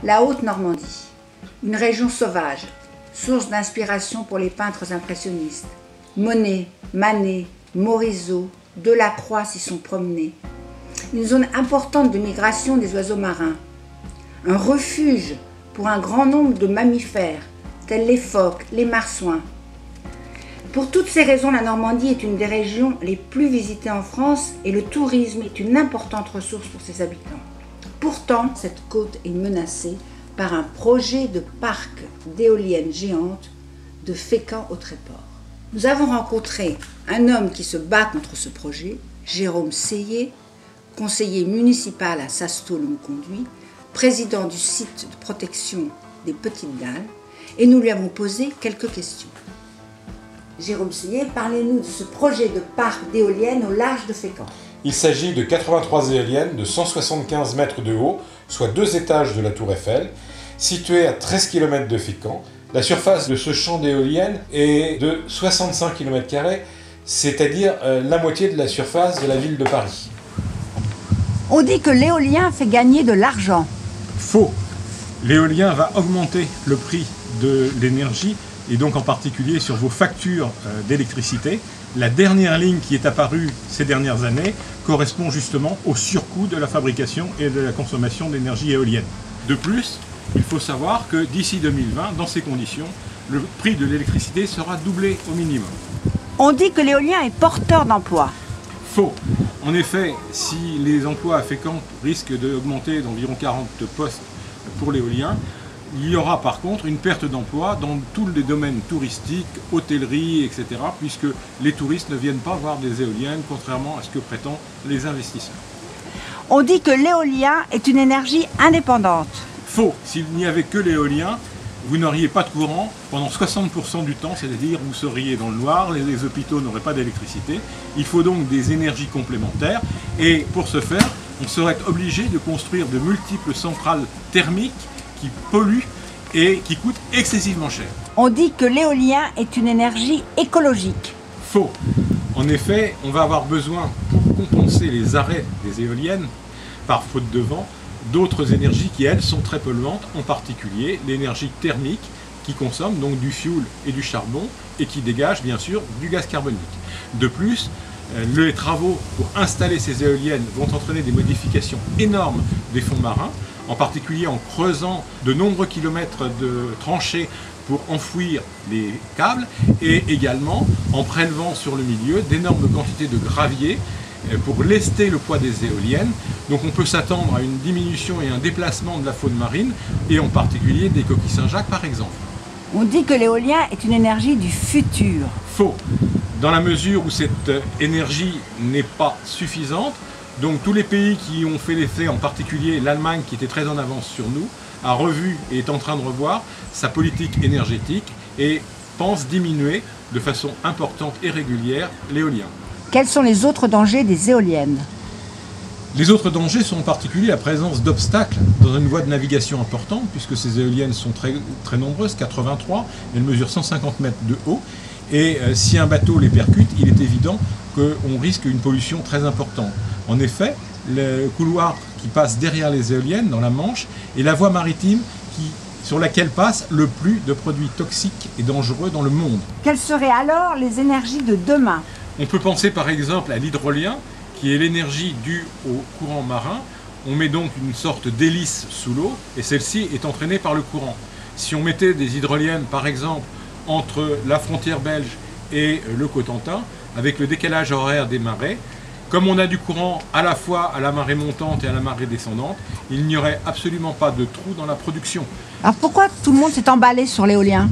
La Haute-Normandie, une région sauvage, source d'inspiration pour les peintres impressionnistes. Monet, Manet, Morisot, Delacroix s'y sont promenés. Une zone importante de migration des oiseaux marins. Un refuge pour un grand nombre de mammifères, tels les phoques, les marsouins. Pour toutes ces raisons, la Normandie est une des régions les plus visitées en France et le tourisme est une importante ressource pour ses habitants. Pourtant, cette côte est menacée par un projet de parc d'éoliennes géantes de Fécamp au Tréport. Nous avons rencontré un homme qui se bat contre ce projet, Jérôme Seillet, conseiller municipal à Sasto-le-Conduit, président du site de protection des Petites Dalles, et nous lui avons posé quelques questions. Jérôme Seillet, parlez-nous de ce projet de parc d'éoliennes au large de Fécamp. Il s'agit de 83 éoliennes de 175 mètres de haut, soit 2 étages de la Tour Eiffel, situées à 13 km de Fécamp. La surface de ce champ d'éoliennes est de 65 km², c'est-à-dire la moitié de la surface de la ville de Paris. On dit que l'éolien fait gagner de l'argent. Faux. L'éolien va augmenter le prix de l'énergie et donc en particulier sur vos factures d'électricité. La dernière ligne qui est apparue ces dernières années correspond justement au surcoût de la fabrication et de la consommation d'énergie éolienne. De plus, il faut savoir que d'ici 2020, dans ces conditions, le prix de l'électricité sera doublé au minimum. On dit que l'éolien est porteur d'emplois. Faux. En effet, si les emplois à Fécamp risquent d'augmenter d'environ 40 postes pour l'éolien, il y aura par contre une perte d'emploi dans tous les domaines touristiques, hôtellerie, etc. puisque les touristes ne viennent pas voir des éoliennes, contrairement à ce que prétendent les investisseurs. On dit que l'éolien est une énergie indépendante. Faux. S'il n'y avait que l'éolien, vous n'auriez pas de courant pendant 60% du temps, c'est-à-dire vous seriez dans le noir, les hôpitaux n'auraient pas d'électricité. Il faut donc des énergies complémentaires et pour ce faire, on serait obligé de construire de multiples centrales thermiques qui polluent et qui coûtent excessivement cher. On dit que l'éolien est une énergie écologique. Faux. En effet, on va avoir besoin, pour compenser les arrêts des éoliennes, par faute de vent, d'autres énergies qui, elles, sont très polluantes, en particulier l'énergie thermique qui consomme donc du fioul et du charbon et qui dégage bien sûr du gaz carbonique. De plus, les travaux pour installer ces éoliennes vont entraîner des modifications énormes des fonds marins, en particulier en creusant de nombreux kilomètres de tranchées pour enfouir les câbles et également en prélevant sur le milieu d'énormes quantités de gravier pour lester le poids des éoliennes. Donc on peut s'attendre à une diminution et un déplacement de la faune marine et en particulier des coquilles Saint-Jacques par exemple. On dit que l'éolien est une énergie du futur. Faux. Dans la mesure où cette énergie n'est pas suffisante, donc tous les pays qui ont fait l'effet, en particulier l'Allemagne qui était très en avance sur nous, a revu et est en train de revoir sa politique énergétique et pense diminuer de façon importante et régulière l'éolien. Quels sont les autres dangers des éoliennes? Les autres dangers sont en particulier la présence d'obstacles dans une voie de navigation importante, puisque ces éoliennes sont très nombreuses, 83, elles mesurent 150 mètres de haut, et si un bateau les percute, il est évident qu'on risque une pollution très importante. En effet, le couloir qui passe derrière les éoliennes, dans la Manche, est la voie maritime sur laquelle passent le plus de produits toxiques et dangereux dans le monde. Quelles seraient alors les énergies de demain? On peut penser par exemple à l'hydrolien, qui est l'énergie due au courant marin. On met donc une sorte d'hélice sous l'eau et celle-ci est entraînée par le courant. Si on mettait des hydroliennes par exemple entre la frontière belge et le Cotentin, avec le décalage horaire des marées, comme on a du courant à la fois à la marée montante et à la marée descendante, il n'y aurait absolument pas de trou dans la production. Alors pourquoi tout le monde s'est emballé sur l'éolien?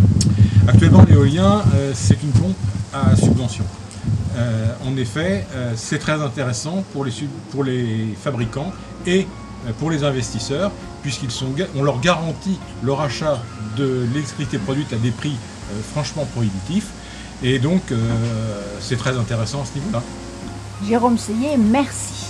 Actuellement l'éolien c'est une pompe à subvention. En effet, c'est très intéressant pour les fabricants et pour les investisseurs, puisqu'on leur garantit le rachat de l'électricité produite à des prix franchement prohibitifs. Et donc, c'est très intéressant à ce niveau-là. Jérôme Seillet, merci.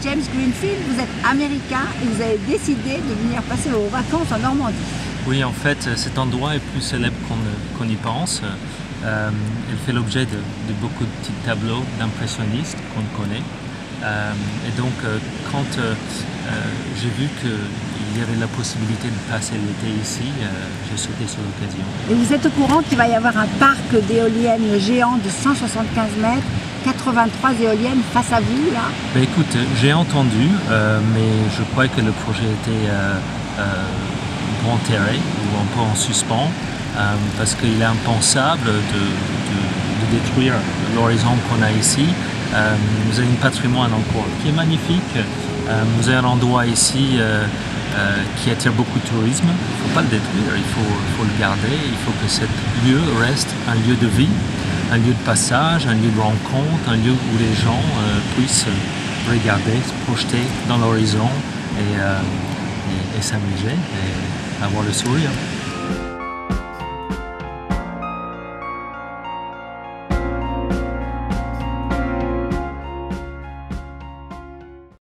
James Greenfield, vous êtes américain et vous avez décidé de venir passer vos vacances en Normandie. Oui, en fait, cet endroit est plus célèbre qu'on y pense. Elle fait l'objet de beaucoup de petits tableaux d'impressionnistes qu'on connaît. Et donc, quand j'ai vu qu'il y avait la possibilité de passer l'été ici, j'ai sauté sur l'occasion. Et vous êtes au courant qu'il va y avoir un parc d'éoliennes géant de 175 mètres, 83 éoliennes face à vous, là? Ben écoute, j'ai entendu, mais je crois que le projet était enterré ou un peu en suspens, parce qu'il est impensable de détruire l'horizon qu'on a ici. Vous avez un patrimoine encore qui est magnifique. Vous avez un endroit ici qui attire beaucoup de tourisme. Il ne faut pas le détruire, il faut le garder. Il faut que ce lieu reste un lieu de vie, un lieu de passage, un lieu de rencontre, un lieu où les gens puissent regarder, se projeter dans l'horizon et s'amuser et avoir le sourire.